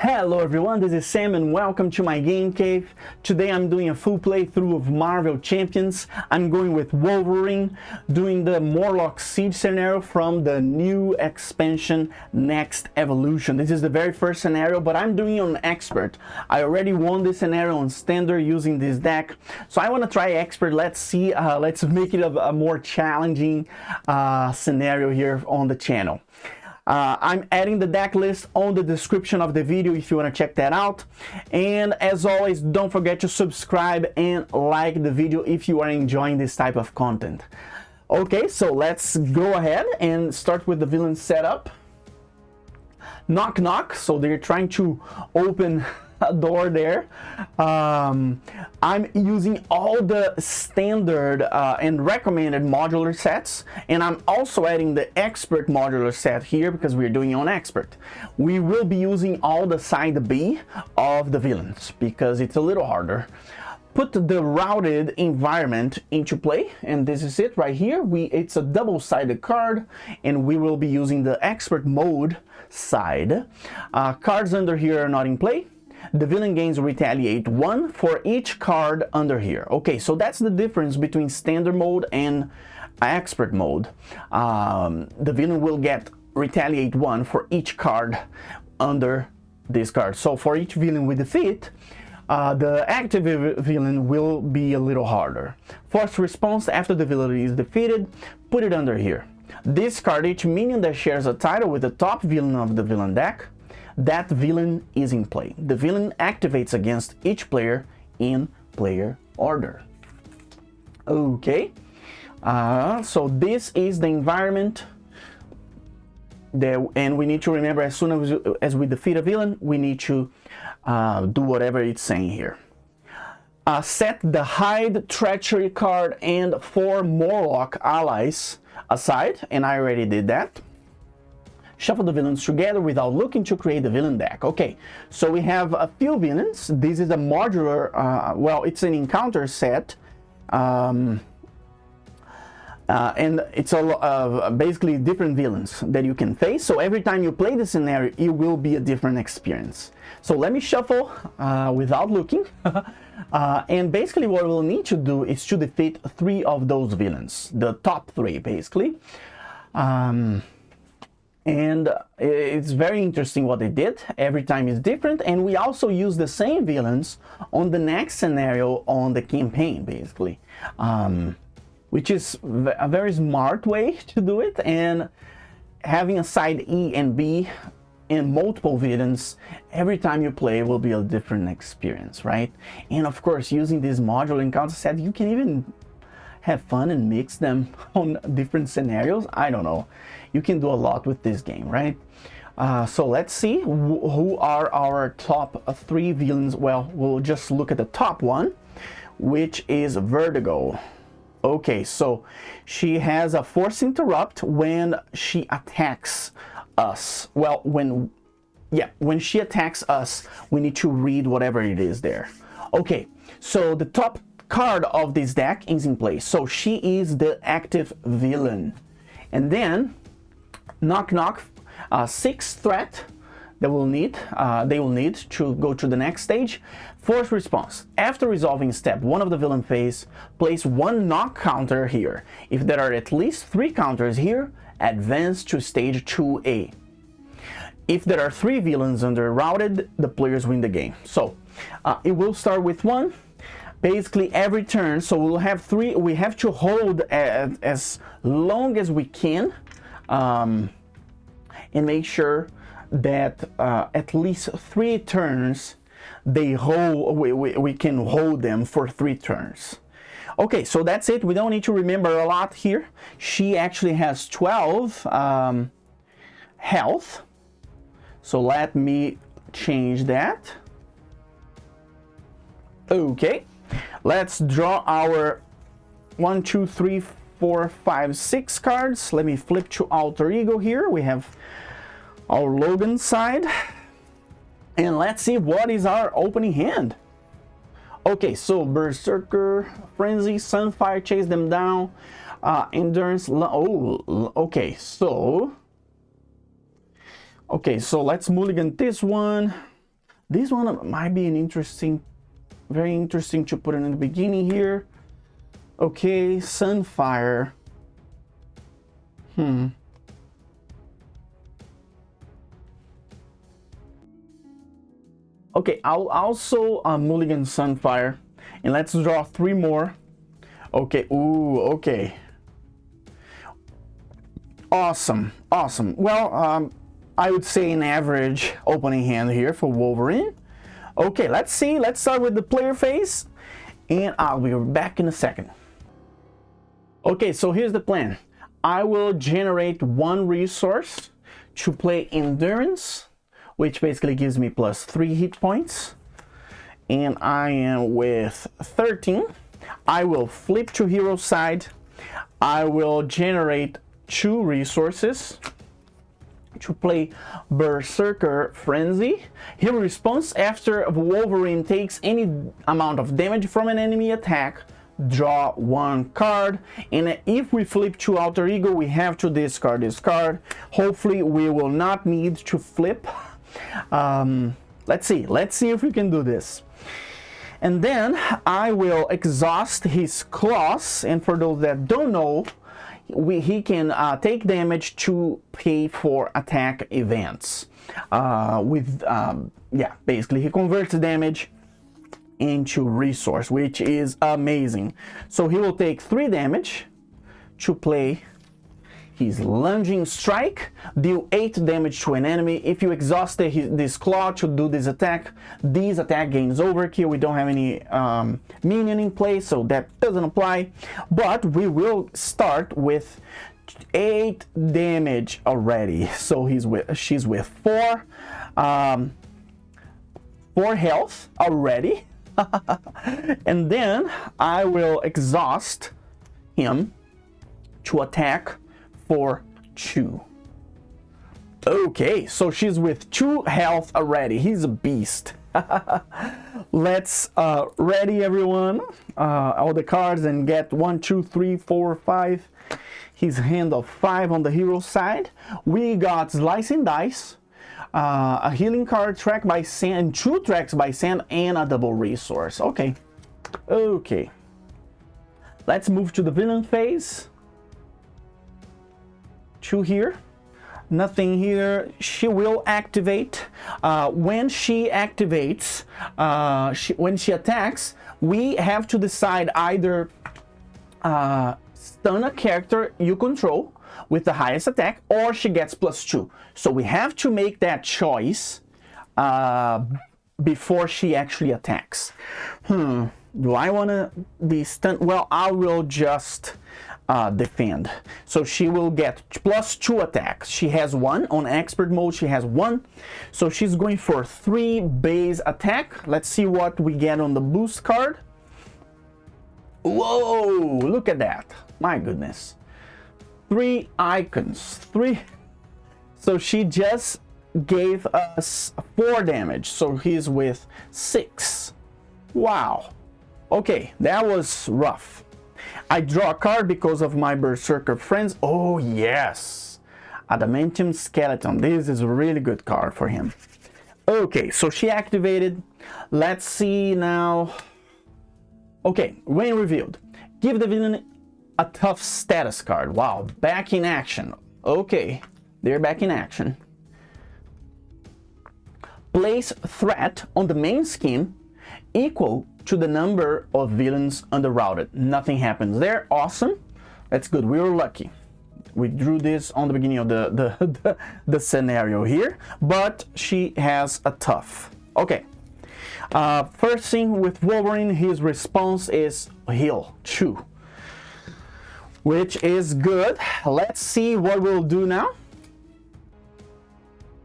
Hello everyone, this is Sam and welcome to my game cave. Today I'm doing a full playthrough of Marvel Champions. I'm going with Wolverine, doing the Morlock Siege scenario from the new expansion NeXt Evolution. This is the very first scenario, but I'm doing it on Expert. I already won this scenario on Standard using this deck, so I want to try Expert. Let's see, let's make it a more challenging scenario here on the channel. I'm adding the deck list on the description of the video if you want to check that out. And as always, don't forget to subscribe and like the video if you are enjoying this type of content. Okay, so let's go ahead and start with the villain setup. Knock knock, so they're trying to open a door there. I'm using all the standard and recommended modular sets, and I'm also adding the expert modular set here because we're doing it on expert. We will be using all the side B of the villains because it's a little harder. Put the routed environment into play, and this is it right here. It's a double-sided card, and we will be using the expert mode side. Cards under here are not in play. The villain gains retaliate 1 for each card under here. Okay, so that's the difference between standard mode and expert mode. The villain will get retaliate 1 for each card under this card. So for each villain we defeat, the active villain will be a little harder. Force response after the villain is defeated, put it under here. Discard each minion that shares a title with the top villain of the villain deck. That villain is in play. The villain activates against each player in player order. Okay, so this is the environment there, and we need to remember as soon as we defeat a villain, we need to do whatever it's saying here. Set the hide treachery card and 4 Morlock allies aside, and I already did that. Shuffle the villains together without looking to create the villain deck. Okay, so we have a few villains. This is a modular, well, it's an encounter set. And it's basically different villains that you can face. So every time you play the scenario, it will be a different experience. So let me shuffle without looking. And basically what we'll need to do is to defeat 3 of those villains. The top 3, basically. And it's very interesting what they did. Every time is different, and we also use the same villains on the next scenario on the campaign, basically, which is a very smart way to do it. And having a side E and B and multiple villains every time you play will be a different experience, right? And of course, using this modular encounter set, you can even have fun and mix them on different scenarios. I don't know, you can do a lot with this game, right? So let's see who are our top 3 villains. Well, we'll just look at the top one, which is Vertigo. Okay, so she has a force interrupt when she attacks us. Well, when she attacks us, we need to read whatever it is there. Okay, so the top card of this deck is in place, so she is the active villain. And then knock knock, 6 threat that they will need to go to the next stage. Force response after resolving step 1 of the villain phase, place 1 knock counter here. If there are at least 3 counters here, advance to stage 2A. If there are 3 villains under routed, the players win the game. So it will start with 1 basically every turn, so we'll have 3. We have to hold as long as we can, and make sure that at least 3 turns they hold. We can hold them for 3 turns. Okay, so that's it. We don't need to remember a lot here. She actually has 12 health, so let me change that. Okay, let's draw our 1, 2, 3, 4, 5, 6 cards. Let me flip to Alter Ego here. We have our Logan side, and let's see what is our opening hand. Okay, so Berserker, Frenzy, Sunfire, chase them down, Endurance. Okay, so let's mulligan this one. This one might be an interesting, very interesting to put in the beginning here. Okay, Sunfire. Okay, I'll also mulligan Sunfire, and let's draw 3 more. Okay, ooh, okay. Awesome, awesome. Well, I would say an average opening hand here for Wolverine. Okay, let's see. Let's start with the player phase, and I'll be back in a second. Okay, so here's the plan. I will generate 1 resource to play Endurance, which basically gives me plus 3 hit points. And I am with 13. I will flip to hero side. I will generate 2 resources to play Berserker Frenzy. Hero response: after Wolverine takes any amount of damage from an enemy attack, draw 1 card, and if we flip to Alter Ego, we have to discard this card. Hopefully we will not need to flip. Let's see if we can do this. And then I will exhaust his claws, and for those that don't know, he can take damage to pay for attack events. Yeah, basically he converts damage into resource, which is amazing. So he will take 3 damage to play his Lunging Strike, deal 8 damage to an enemy. If you exhausted this claw to do this attack gains overkill. We don't have any minion in play, so that doesn't apply. But we will start with 8 damage already. So she's with 4 health already. And then I will exhaust him to attack for 2. Okay, so she's with 2 health already. He's a beast. Let's ready everyone, all the cards, and get 1, 2, 3, 4, 5. His hand of 5 on the hero side. We got Slicing Dice, a healing card, track by sand, 2 tracks by sand, and a double resource. Okay. Let's move to the villain phase. 2 here. Nothing here. She will activate. When she activates, when she attacks, we have to decide either stun a character you control with the highest attack, or she gets +2. So we have to make that choice before she actually attacks. Do I want to be stunned? Well, I will just defend. So she will get +2 attacks. She has 1 on expert mode. She has 1, so she's going for 3 base attack. Let's see what we get on the boost card. Whoa, look at that. My goodness. 3 icons. 3. So she just gave us 4 damage. So he's with 6. Wow. Okay, that was rough. I draw a card because of my Berserker friends. Oh yes, Adamantium Skeleton. This is a really good card for him. Okay, so she activated. Let's see now. Okay, when revealed, give the villain a tough status card. Wow, back in action. Okay, they're back in action. Place threat on the main scheme equal to the number of villains underrouted. Nothing happens there. Awesome. That's good. We were lucky. We drew this on the beginning of the scenario here, but she has a tough. Okay. First thing with Wolverine, his response is heal 2, which is good. Let's see what we'll do now.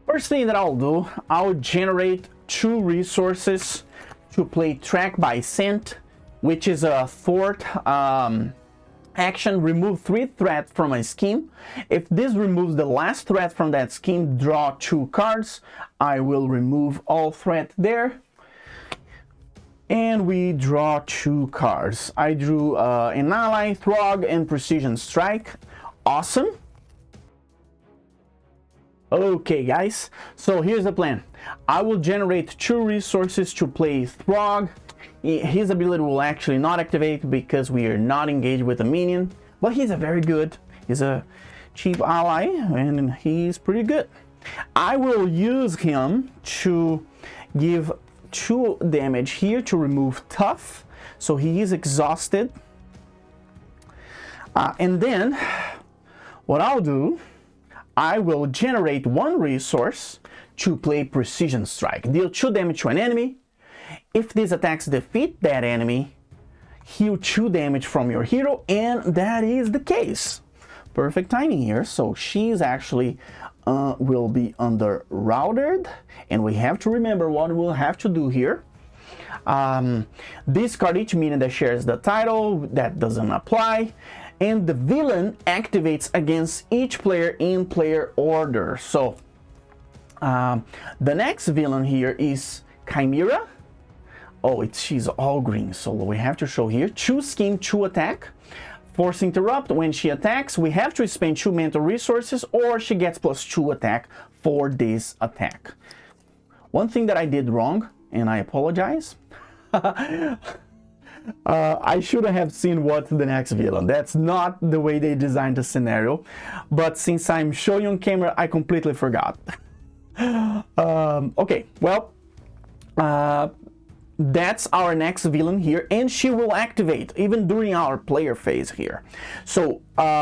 First thing that I'll do, I'll generate 2 resources to play Track by Scent, which is a thwart action. Remove 3 threats from a scheme. If this removes the last threat from that scheme, draw 2 cards. I will remove all threat there. And we draw 2 cards. I drew an ally, Throg, and Precision Strike. Awesome. Okay guys, so here's the plan. I will generate 2 resources to play Throg. His ability will actually not activate because we are not engaged with a minion, but he's a cheap ally and he's pretty good. I will use him to give 2 damage here to remove tough, so he is exhausted. And then what I'll do, I will generate 1 resource to play Precision Strike. Deal 2 damage to an enemy. If these attacks defeat that enemy, heal 2 damage from your hero, and that is the case. Perfect timing here. So she's actually will be under routed, and we have to remember what we'll have to do here. Discard each minion that shares the title. That doesn't apply. And the villain activates against each player in player order. So the next villain here is Chimera. Oh, she's all green, so we have to show here. 2 scheme, 2 attack. Force interrupt. When she attacks, we have to spend 2 mental resources, or she gets +2 attack for this attack. One thing that I did wrong, and I apologize. I should have seen what's the next villain. That's not the way they designed the scenario, but since I'm showing on camera, I completely forgot. Okay, well, that's our next villain here, and she will activate even during our player phase here. So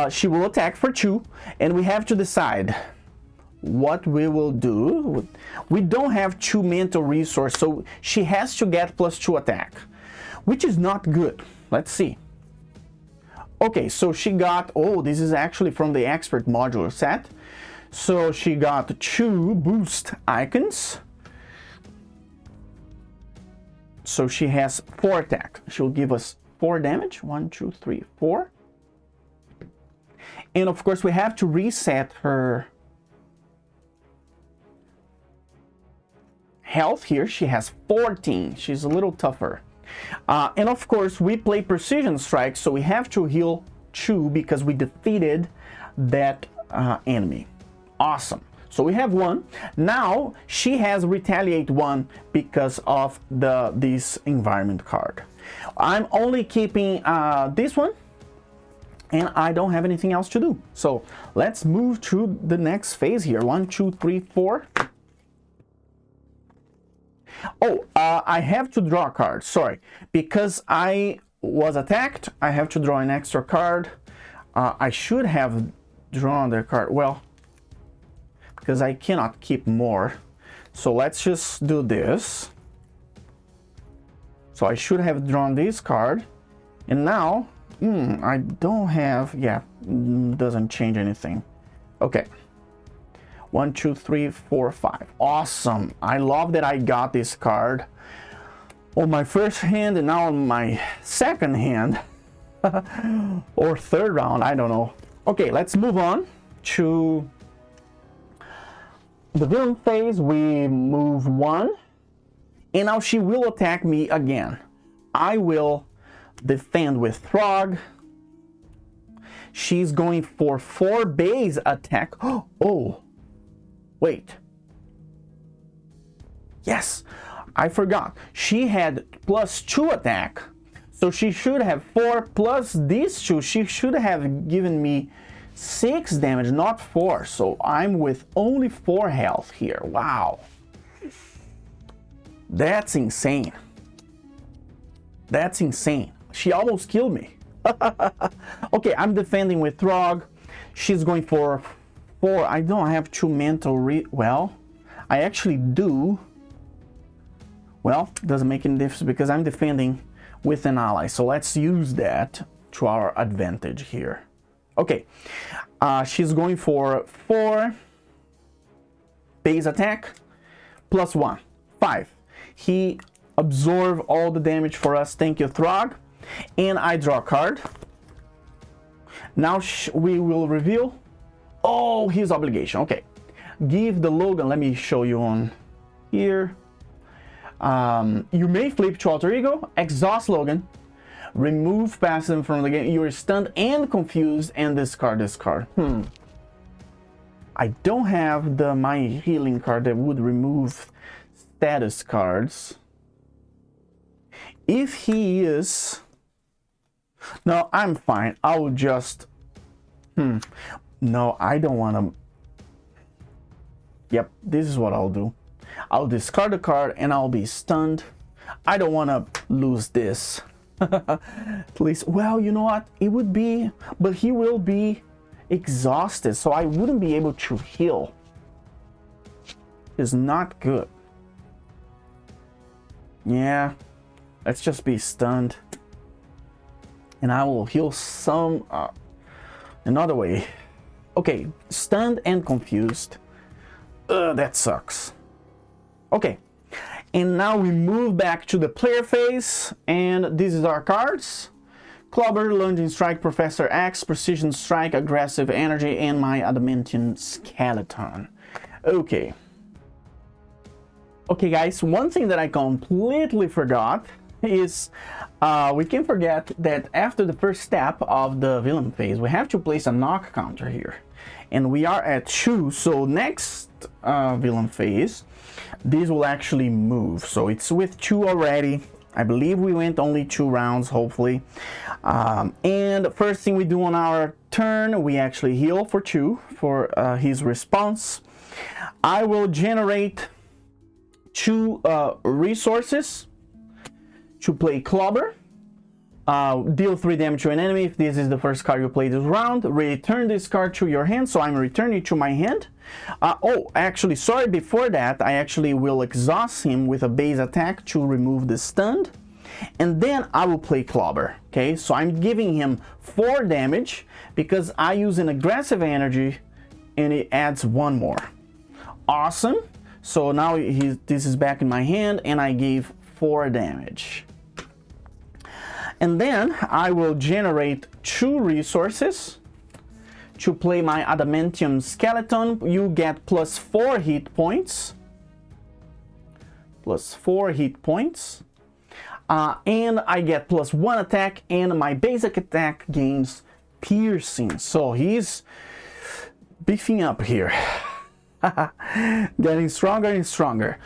she will attack for 2, and we have to decide what we will do. We don't have 2 mental resource, so she has to get +2 attack, which is not good. Let's see. Okay, so she got, oh, this is actually from the expert modular set. So she got 2 boost icons. So she has 4 attack. She'll give us 4 damage. 1, 2, 3, 4. And of course we have to reset her health here. She has 14. She's a little tougher. And of course we play Precision Strike, so we have to heal 2 because we defeated that enemy. Awesome. So we have 1. Now she has Retaliate 1 because of this environment card. I'm only keeping this one, and I don't have anything else to do. So let's move to the next phase here. 1, 2, 3, 4. Oh, I have to draw a card. Sorry, because I was attacked, I have to draw an extra card. I should have drawn the card. Well, because I cannot keep more. So let's just do this. So I should have drawn this card. And now, I don't have, yeah, doesn't change anything. Okay. 1, 2, 3, 4, 5. Awesome. I love that I got this card on my first hand and now on my second hand. Or third round, I don't know. Okay, let's move on to the villain phase. We move 1, and now she will attack me again. I will defend with Throg. She's going for 4 base attack. Oh, wait. Yes, I forgot. She had +2 attack, so she should have 4 plus these 2. She should have given me 6 damage, not 4. So I'm with only 4 health here. Wow. That's insane. That's insane. She almost killed me. Okay, I'm defending with Throg. She's going for 4. I don't have 2 mental well, I actually do. Well, doesn't make any difference because I'm defending with an ally. So let's use that to our advantage here. Okay, she's going for 4 base attack +1, 5. He absorbed all the damage for us. Thank you, Throg. And I draw a card. Now we will reveal. Oh, his obligation. Okay, give the Logan. Let me show you on here. You may flip to alter ego, exhaust Logan, remove passive from the game. You're stunned and confused, and discard this card. I don't have my healing card that would remove status cards. If he is... No, I'm fine. I will just... No, I don't want to... Yep, this is what I'll do. I'll discard the card and I'll be stunned. I don't want to lose this. At least, well, you know what? It would be... But he will be exhausted, so I wouldn't be able to heal. It's not good. Yeah, let's just be stunned. And I will heal some another way. Okay, stunned and confused. That sucks. Okay, and now we move back to the player phase, and this is our cards. Clobber, Lunging Strike, Professor X, Precision Strike, Aggressive Energy, and my Adamantium Skeleton. Okay. Okay guys, one thing that I completely forgot is we can forget that after the first step of the villain phase, we have to place a knock counter here. And we are at 2, so next villain phase, this will actually move. So it's with 2 already. I believe we went only 2 rounds, hopefully. And the first thing we do on our turn, we actually heal for 2 for his response. I will generate 2 resources to play Clobber. Deal 3 damage to an enemy if this is the first card you play this round. Return this card to your hand, so I'm returning it to my hand. Oh, actually, sorry, before that, I actually will exhaust him with a base attack to remove the stunned. And then I will play Clobber, okay? So I'm giving him 4 damage because I use an aggressive energy and it adds 1 more. Awesome. So now this is back in my hand and I gave 4 damage. And then I will generate 2 resources to play my Adamantium Skeleton. You get plus 4 hit points. Plus 4 hit points. And I get plus 1 attack, and my basic attack gains piercing. So he's beefing up here. Getting stronger and stronger.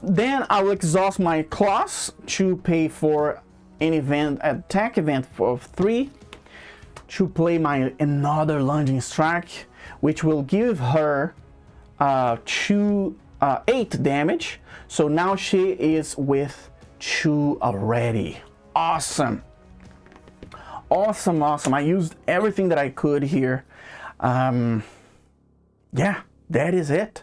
Then I will exhaust my claws to pay for an attack event of 3 to play my another Lunging Strike, which will give her 8 damage. So now she is with 2 already. Awesome. Awesome, awesome. I used everything that I could here. Yeah, that is it.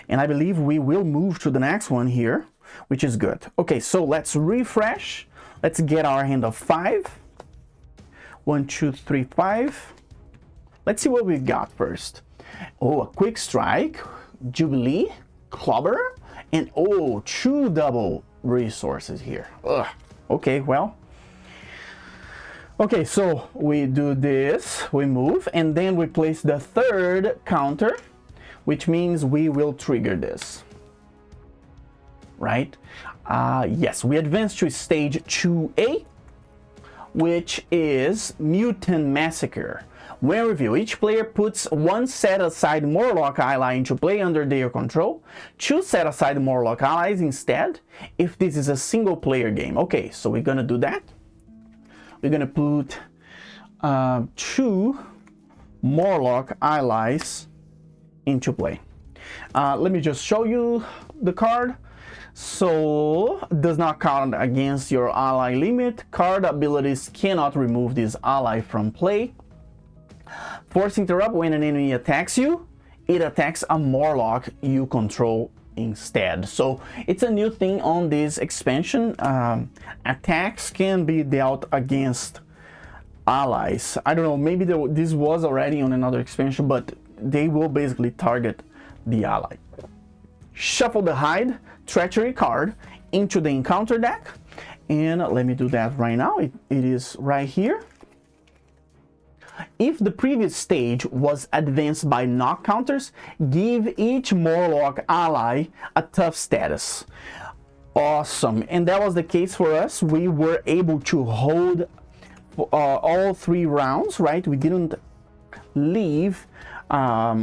And I believe we will move to the next one here, which is good. Okay, so let's refresh. Let's get our hand of 5. 1, 2, 3, 5. Let's see what we've got first. Oh, a Quick Strike, Jubilee, Clobber, and oh, 2 double resources here. Ugh. Okay, well. Okay, so we do this, we move, and then we place the 3rd counter, which means we will trigger this. Right? Yes, we advance to stage 2A, which is Mutant Massacre. When revealed, each player puts 1 set-aside Morlock ally into play under their control. 2 set-aside Morlock allies instead, if this is a single-player game. Okay, so we're gonna do that. We're gonna put 2 Morlock allies into play. Let me just show you the card. So, does not count against your ally limit. Card abilities cannot remove this ally from play. Force interrupt when an enemy attacks you. It attacks a Morlock you control instead. So, it's a new thing on this expansion. Attacks can be dealt against allies. I don't know, maybe this was already on another expansion, but they will basically target the ally. Shuffle the Hide Treachery card into the encounter deck, and let me do that right now. It is right here. If the previous stage was advanced by knock counters, give each Morlock ally a tough status. Awesome, and that was the case for us. We were able to hold all 3 rounds, right? We didn't leave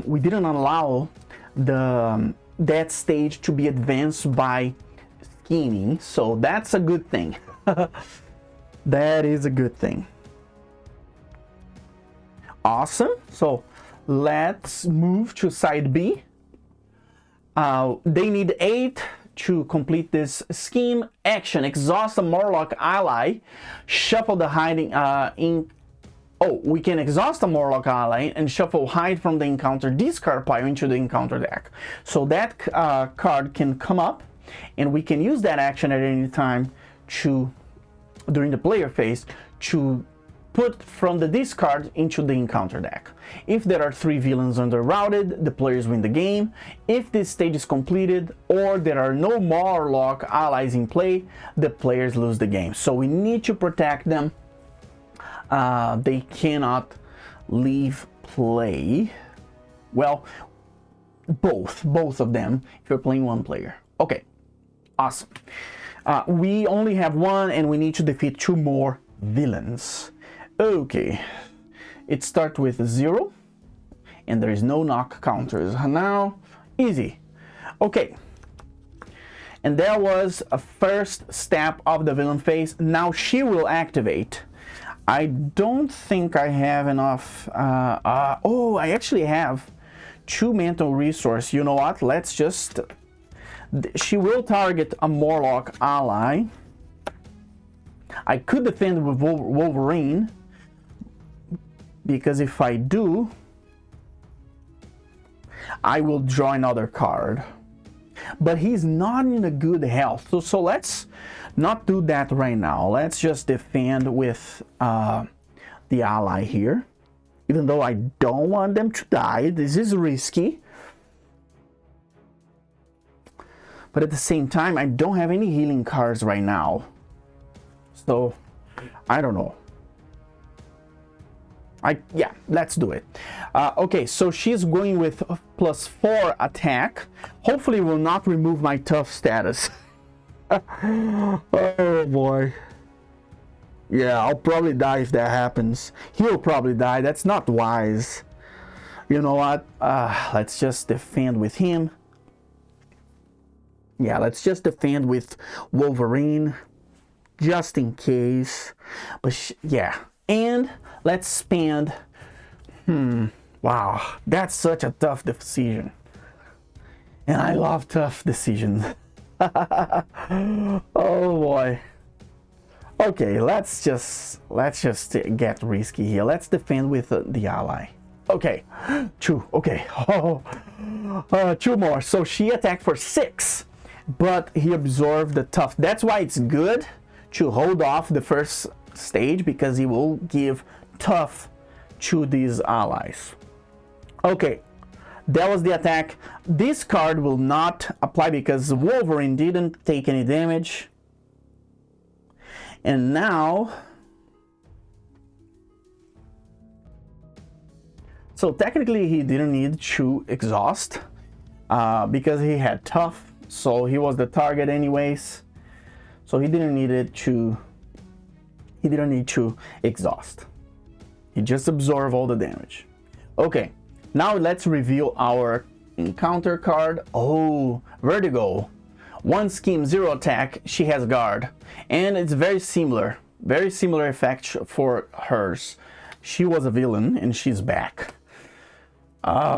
we didn't allow that stage to be advanced by scheming, so that's a good thing. That is a good thing. Awesome. So let's move to side B. They need 8 to complete this scheme. Action: exhaust a Morlock ally, shuffle the hiding we can exhaust a Morlock ally and shuffle hide from the encounter discard pile into the encounter deck. So that card can come up, and we can use that action at any time during the player phase to put from the discard into the encounter deck. If there are 3 villains under routed, the players win the game. If this stage is completed or there are no Morlock allies in play, the players lose the game. So we need to protect them. They cannot leave play. Well, both of them if you're playing one player. Okay, awesome. We only have 1 and we need to defeat 2 more villains. Okay, it starts with 0 and there is no knock counters. Now, easy. Okay, and that was a first step of the villain phase. Now she will activate. I don't think I have enough. Oh, I actually have 2 mental resource. You know what? Let's just. She will target a Morlock ally. I could defend with Wolverine, because if I do, I will draw another card. But he's not in a good health, so let's not do that right now. Let's just defend with the ally here, even though I don't want them to die. This is risky, but at the same time I don't have any healing cards right now, so I don't know. Yeah, let's do it. Okay, so she's going with +4 attack. Hopefully will not remove my tough status. Oh boy. Yeah, I'll probably die if that happens. He'll probably die. That's not wise. You know what? Let's just defend with him. Yeah, let's just defend with Wolverine, just in case. But yeah, and let's spend. Wow, that's such a tough decision, and I love tough decisions. Oh boy. Okay, let's just get risky here. Let's defend with the ally. Okay, 2. Okay, 2 more. So she attacked for 6, but he absorbed the tough. That's why it's good to hold off the first stage, because he will give tough to these allies. Okay, that was the attack. This card will not apply because Wolverine didn't take any damage. And now, so technically he didn't need to exhaust because he had tough, so he was the target anyways. So he didn't need to exhaust. He just absorbed all the damage. Okay, now let's reveal our encounter card. Oh, Vertigo. 1 scheme, 0 attack. She has guard, and it's very similar effect for hers. She was a villain and she's back.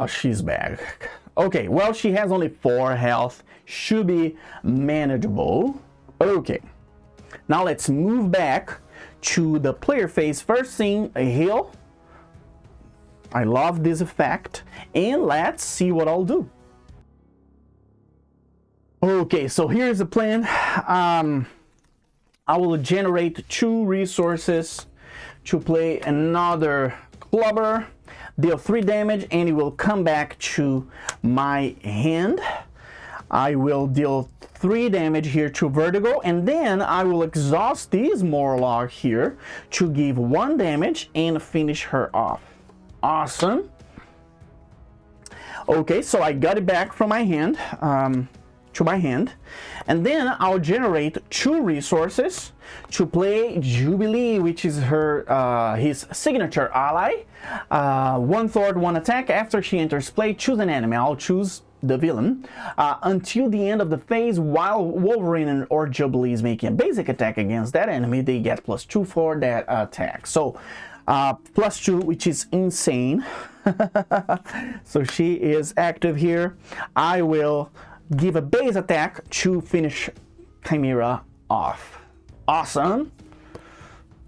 She's back. Okay, well, she has only 4 health, should be manageable. Okay, now let's move back to the player phase. First thing, a heal. I love this effect, and let's see what I'll do. Okay, so here's the plan. I will generate 2 resources to play another clubber, deal 3 damage, and it will come back to my hand. I will deal 3 damage here to Vertigo, and then I will exhaust this Morlock here to give 1 damage and finish her off. Awesome. Okay, so I got it back from my hand. to my hand, and then I'll generate 2 resources to play Jubilee, which is her his signature ally. 1 thought, 1 attack. After she enters play, choose an enemy. I'll choose the villain until the end of the phase. While Wolverine or Jubilee is making a basic attack against that enemy, they get +2 for that attack. So +2, which is insane. So she is active here. I will give a base attack to finish Chimera off. Awesome.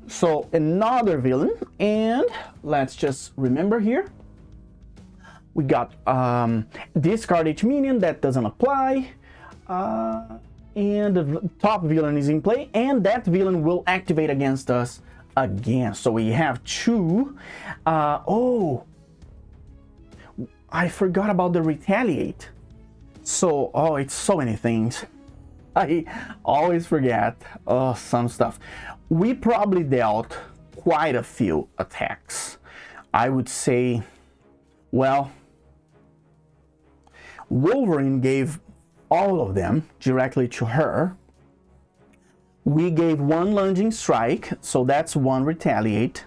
So another villain, and let's just remember here, we got discard each minion. That doesn't apply. And the top villain is in play, and that villain will activate against us again. So we have 2. Oh, I forgot about the retaliate. So, oh, it's so many things. I always forget some stuff. We probably dealt quite a few attacks. I would say, well, Wolverine gave all of them directly to her. We gave 1 lunging strike, so that's 1 retaliate.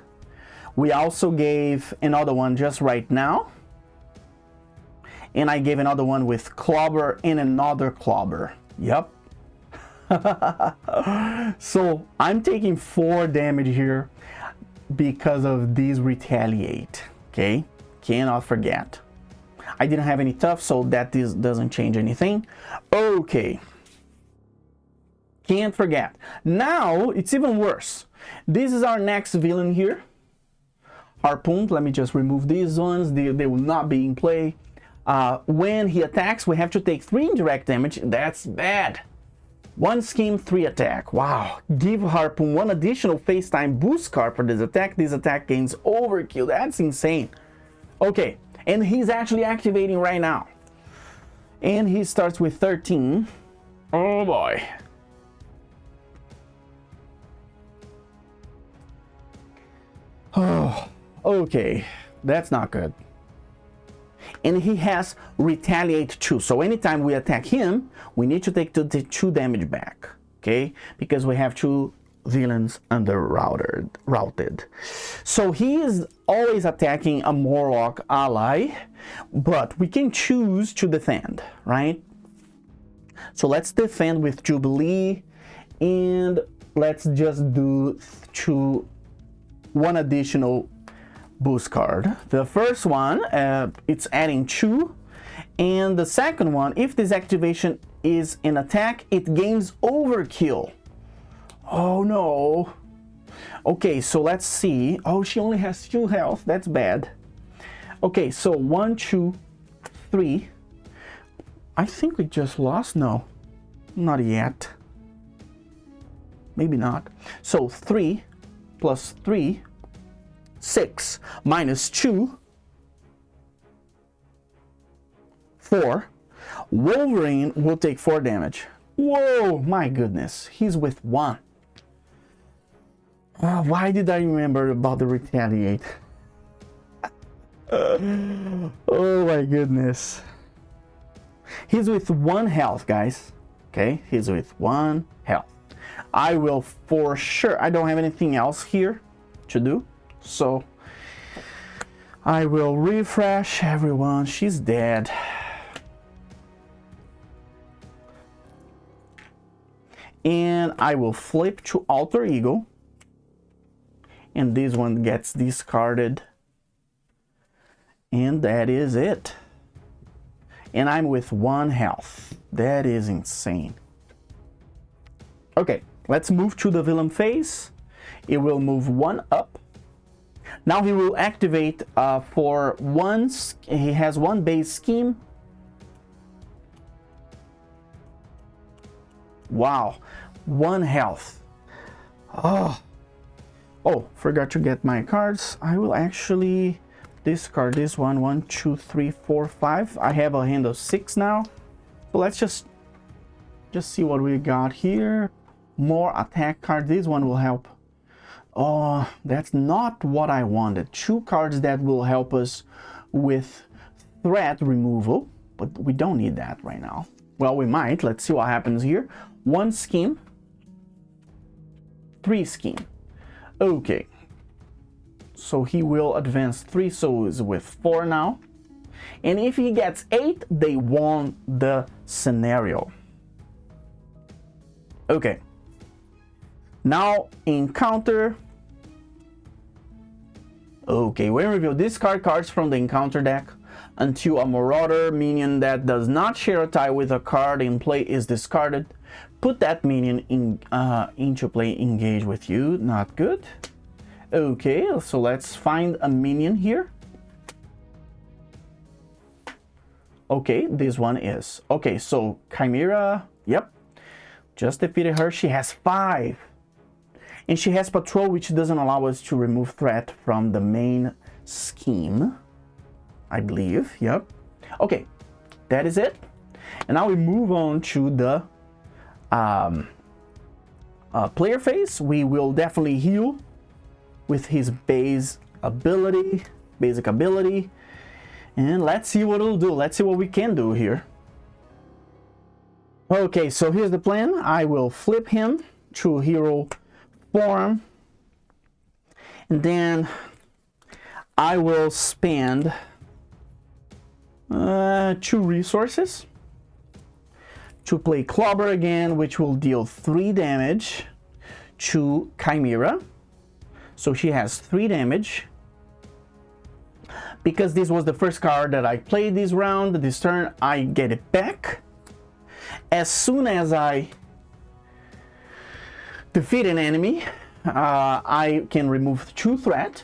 We also gave another one just right now. And I gave another one with clobber and another clobber. Yep. So I'm taking 4 damage here because of these retaliate. Okay, cannot forget. I didn't have any tough, so that doesn't change anything. Okay, can't forget. Now it's even worse. This is our next villain here, Harpoon. Let me just remove these ones. They will not be in play. When he attacks, we have to take 3 indirect damage. That's bad. 1 scheme, 3 attack. Wow. Give Harpoon 1 additional face time boost card for this attack. This attack gains overkill. That's insane. Okay, and he's actually activating right now. And he starts with 13. Oh boy. Oh, okay. That's not good. And he has retaliate 2. So anytime we attack him, we need to take the 2 damage back. Okay? Because we have 2 villains under routed. So he is always attacking a Morlock ally, but we can choose to defend, right? So let's defend with Jubilee, and let's just do 1 additional boost card. The first one, it's adding 2, and the second one, if this activation is an attack, it gains overkill. Oh no. Okay, so let's see. Oh, she only has 2 health. That's bad. Okay, so 1, 2, 3. I think we just lost. No, not yet. Maybe not. So 3 plus 3, 6 minus 2, 4. Wolverine will take 4 damage. Whoa, my goodness. He's with 1. Why did I remember about the retaliate? Oh my goodness. He's with 1 health, guys. Okay, he's with 1 health. I will for sure, I don't have anything else here to do, so I will refresh everyone. She's dead. And I will flip to Alter Ego, and this one gets discarded, and that is it. And I'm with 1 health. That is insane. Okay, let's move to the villain phase. It will move 1 up. Now he will activate for 1. He has 1 base scheme. Wow, 1 health. Oh, forgot to get my cards. I will actually discard this one. 1, 2, 3, 4, 5. I have a hand of 6 now. So let's just see what we got here. More attack card. This one will help. Oh, that's not what I wanted. 2 cards that will help us with threat removal, but we don't need that right now. Well, we might. Let's see what happens here. 1 scheme. 3 scheme. Okay. So he will advance 3, so he's with 4 now. And if he gets 8, they won the scenario. Okay. Now, encounter. Okay, when reveal, discard cards from the encounter deck until a Marauder minion that does not share a tie with a card in play is discarded. Put that minion into play, engage with you. Not good. Okay, so let's find a minion here. Okay, this one is. Okay, so Chimera, yep. Just defeated her. She has 5. And she has Patrol, which doesn't allow us to remove threat from the main scheme, I believe. Yep. Okay, that is it. And now we move on to the player phase. We will definitely heal with his basic ability. And let's see what it'll do. Let's see what we can do here. Okay, so here's the plan. I will flip him to hero form, and then I will spend 2 resources to play Clobber again, which will deal 3 damage to Chimera. So she has 3 damage. Because this was the first card that I played this round, this turn, I get it back. As soon as I defeat an enemy, I can remove 2 threat.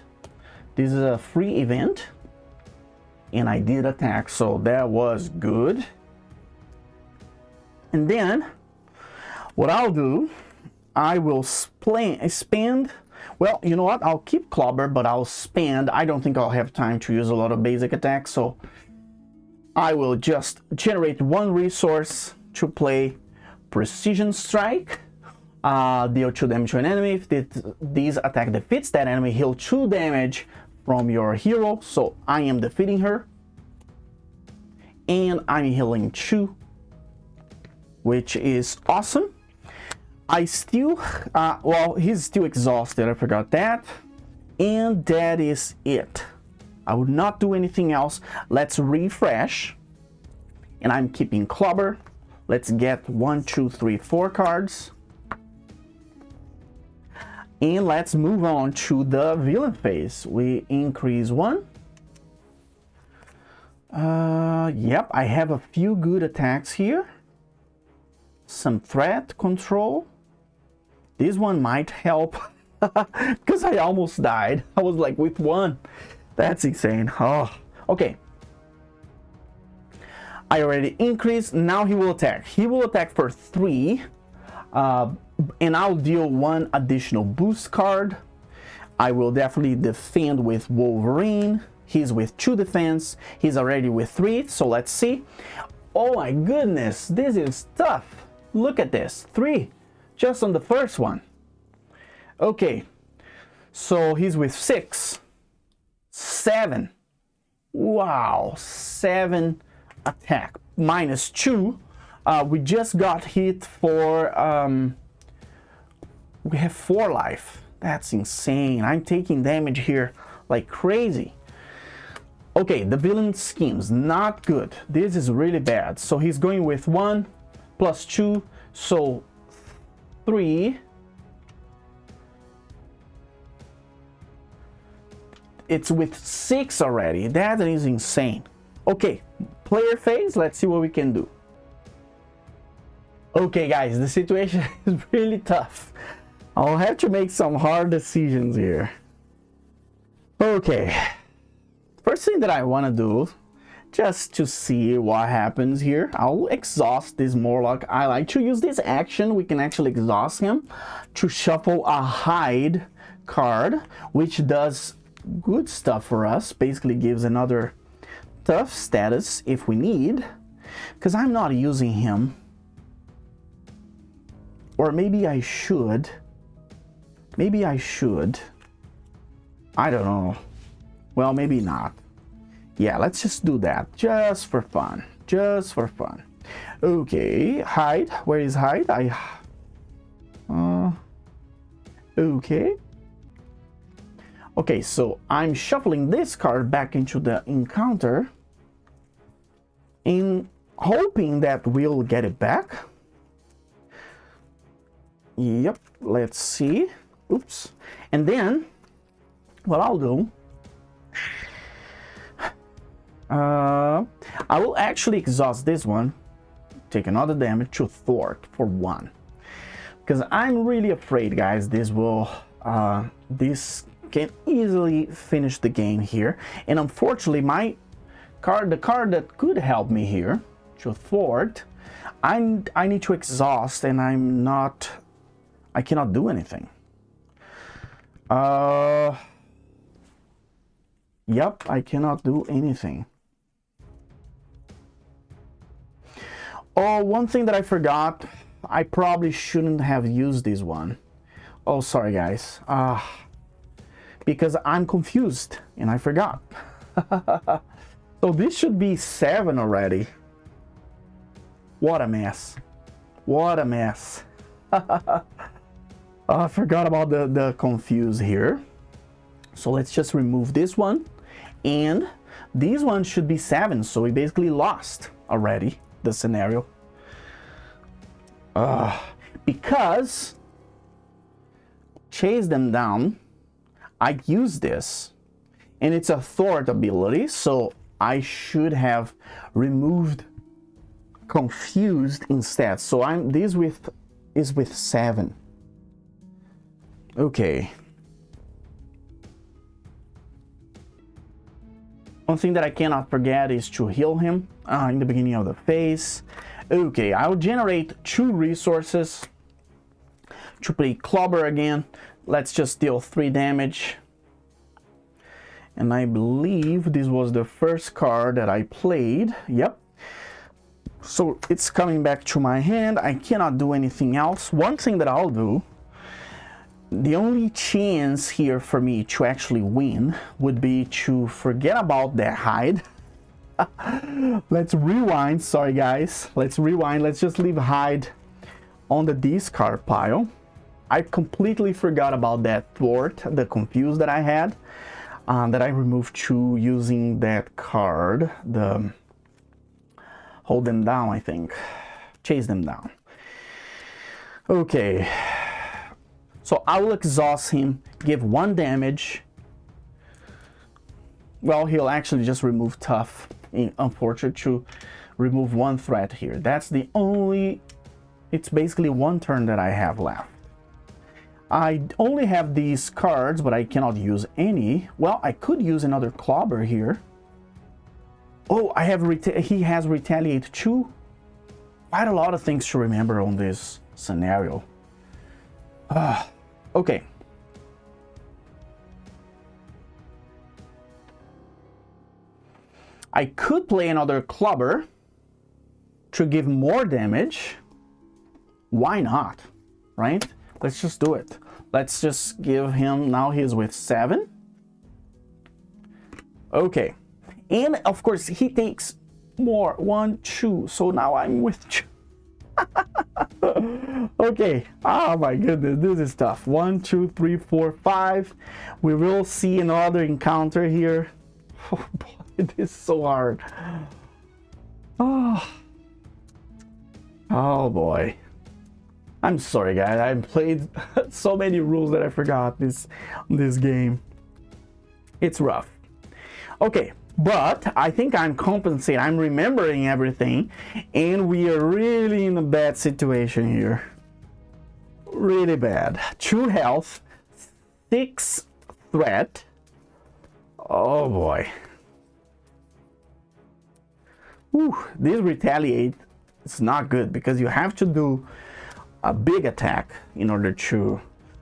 This is a free event. And I did attack, so that was good. And then, what I'll do, I will spend. Well, you know what? I'll keep Clobber, but I'll spend. I don't think I'll have time to use a lot of basic attacks, so I will just generate 1 resource to play Precision Strike. Deal 2 damage to an enemy. If this attack defeats that enemy, heal 2 damage from your hero. So I am defeating her. And I'm healing 2, which is awesome. I still, well, he's still exhausted, I forgot that. And that is it. I would not do anything else. Let's refresh. And I'm keeping Clobber. Let's get 1, 2, 3, 4 cards. And let's move on to the villain phase. We increase 1. Yep, I have a few good attacks here. Some threat control. This one might help because I almost died. I was like with 1. That's insane. Oh, okay. I already increased. Now he will attack. He will attack for 3. And I'll deal 1 additional boost card. I will definitely defend with Wolverine. He's with 2 defense. He's already with 3. So let's see. Oh my goodness, this is tough. Look at this. 3 just on the first one. Okay, so he's with 6. 7. Wow, 7 attack. Minus 2. We just got hit for we have 4 life. That's insane. I'm taking damage here like crazy. Okay, the villain schemes not good. This is really bad. So he's going with 1 plus 2, so 3. It's with 6 already. That is insane. Okay, player phase. Let's see what we can do. Okay guys, the situation is really tough. I'll have to make some hard decisions here. Okay, first thing that I want to do, just to see what happens here, I'll exhaust this Morlock. I like to use this action. We can actually exhaust him to shuffle a hide card, which does good stuff for us. Basically gives another tough status if we need, because I'm not using him. Or maybe I should. Maybe I should. I don't know. Well, maybe not. Yeah, let's just do that. Just for fun. Just for fun. Okay, hide. Where is hide? Okay. Okay, so I'm shuffling this card back into the encounter and hoping that we'll get it back. Yep, let's see. Oops. And then what I'll do, I will actually exhaust this one, take another damage to thwart for 1, because I'm really afraid, guys, this can easily finish the game here. And unfortunately, the card that could help me here to thwart, I need to exhaust, and I cannot do anything. Yep, I cannot do anything. Oh, one thing that I forgot, I probably shouldn't have used this one. Oh, sorry, guys. Because I'm confused and I forgot. So this should be 7 already. What a mess. What a mess. I forgot about the confuse here. So let's just remove this one. And these ones should be 7. So we basically lost already the scenario. Because chase them down, I use this, and it's a thwart ability, so I should have removed confused instead. So this is with 7. Okay. One thing that I cannot forget is to heal him in the beginning of the phase. Okay, I'll generate 2 resources to play Clobber again. Let's just deal 3 damage. And I believe this was the first card that I played. Yep. So it's coming back to my hand. I cannot do anything else. One thing that I'll do, the only chance here for me to actually win would be to forget about that hide. Let's rewind. Sorry, guys. Let's rewind. Let's just leave hide on the discard pile. I completely forgot about that thwart, the confuse that I had, that I removed 2 using that card, the hold them down, I think. Chase them down. Okay. So I will exhaust him, give 1 damage. Well, he'll actually just remove tough. Unfortunate to remove 1 threat here. That's the only, it's basically 1 turn that I have left. I only have these cards, but I cannot use any. Well, I could use another Clobber here. Oh, he has Retaliate 2. Quite a lot of things to remember on this scenario. Okay. I could play another Clobber to give more damage. Why not, right? Let's just do it. Let's just give him, now he's with 7. Okay. And of course he takes more, 1, 2. So now I'm with 2. Okay. Oh my goodness, this is tough. 1, 2, 3, 4, 5. We will see another encounter here. Oh boy, it is so hard. Oh boy. I'm sorry, guys. I've played so many rules that I forgot this game. It's rough. Okay, but I think I'm compensating. I'm remembering everything, and we are really in a bad situation here. Really bad. 2 health, 6 threat. Oh boy. Whew, this retaliate is not good because you have to do a big attack in order to,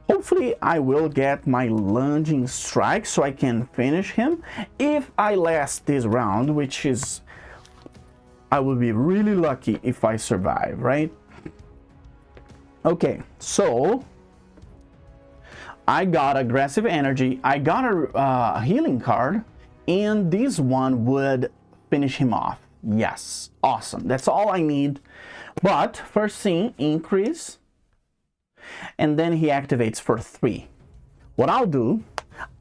hopefully I will get my lunging strike so I can finish him if I last this round, which is, I will be really lucky if I survive, right? Okay, so I got aggressive energy, I got a healing card, and this one would finish him off. Yes, awesome. That's all I need. But first thing, increase. And then he activates for 3. What I'll do,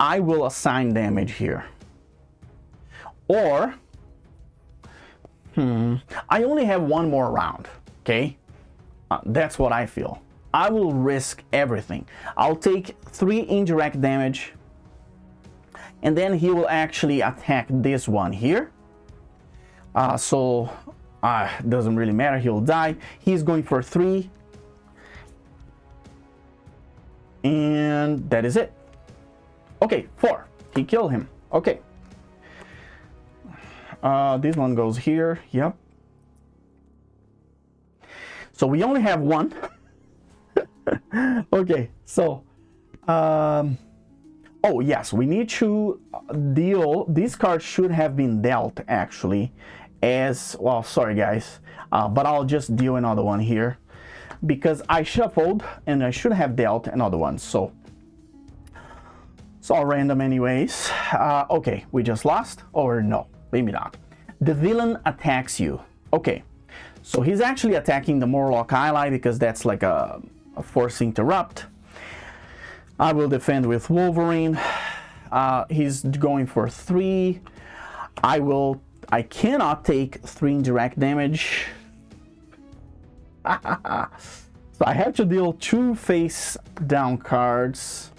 I will assign damage here. Or, I only have 1 more round, okay? That's what I feel. I will risk everything. I'll take 3 indirect damage, and then he will actually attack this one here. Doesn't really matter, he'll die. He's going for 3. And that is it. Okay, 4. He killed him. Okay. This one goes here. Yep. So we only have 1. Okay, so oh yes, we need to deal. This card should have been dealt actually as well. Sorry guys, but I'll just deal another one here because I shuffled and I should have dealt another one. So it's all random anyways. Okay, we just lost, or no, maybe not. The villain attacks you. Okay, so he's actually attacking the Morlock ally because that's like a force interrupt. I will defend with Wolverine. He's going for 3. I cannot take 3 indirect damage. So I have to deal 2 face down cards.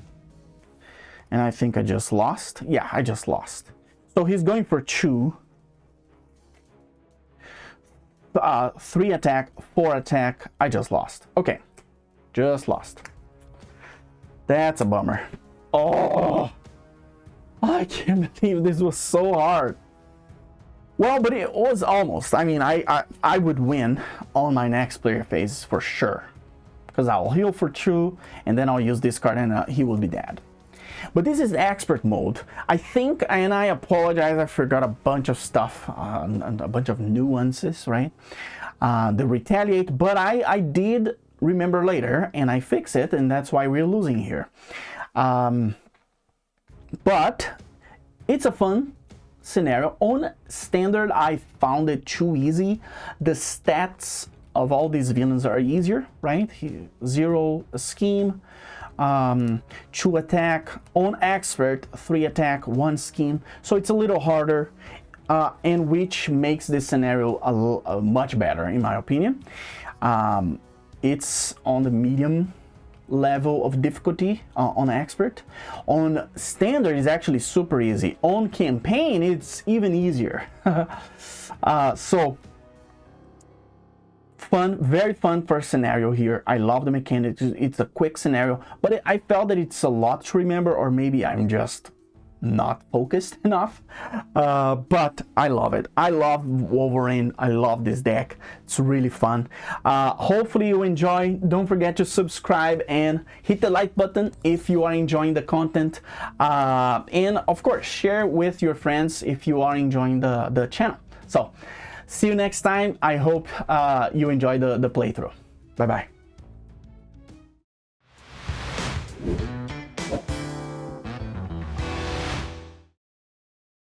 And I think I just lost. Yeah, I just lost. So he's going for 2. 3 attack, 4 attack. I just lost. Okay, just lost. That's a bummer. Oh, I can't believe this was so hard. Well, but it was almost. I mean, I would win on my next player phase for sure, because I'll heal for 2 and then I'll use this card and he will be dead. But this is expert mode. I think, and I apologize, I forgot a bunch of stuff, a bunch of nuances, right? The retaliate, but I did remember later and I fix it, and that's why we're losing here. But it's a fun scenario. On standard, I found it too easy. The stats of all these villains are easier, right? 0 scheme, 2 attack. On expert, 3 attack, 1 scheme. So it's a little harder, and which makes this scenario a much better in my opinion. It's on the medium level of difficulty on expert. On standard is actually super easy. On campaign it's even easier. So fun, very fun first scenario here. I love the mechanics. It's a quick scenario, but I felt that it's a lot to remember, or maybe I'm just not focused enough, but I love it. I love Wolverine. I love this deck. It's really fun. Hopefully you enjoy. Don't forget to subscribe and hit the like button if you are enjoying the content, and of course share with your friends if you are enjoying the channel. So see you next time. I hope you enjoy the playthrough. Bye bye.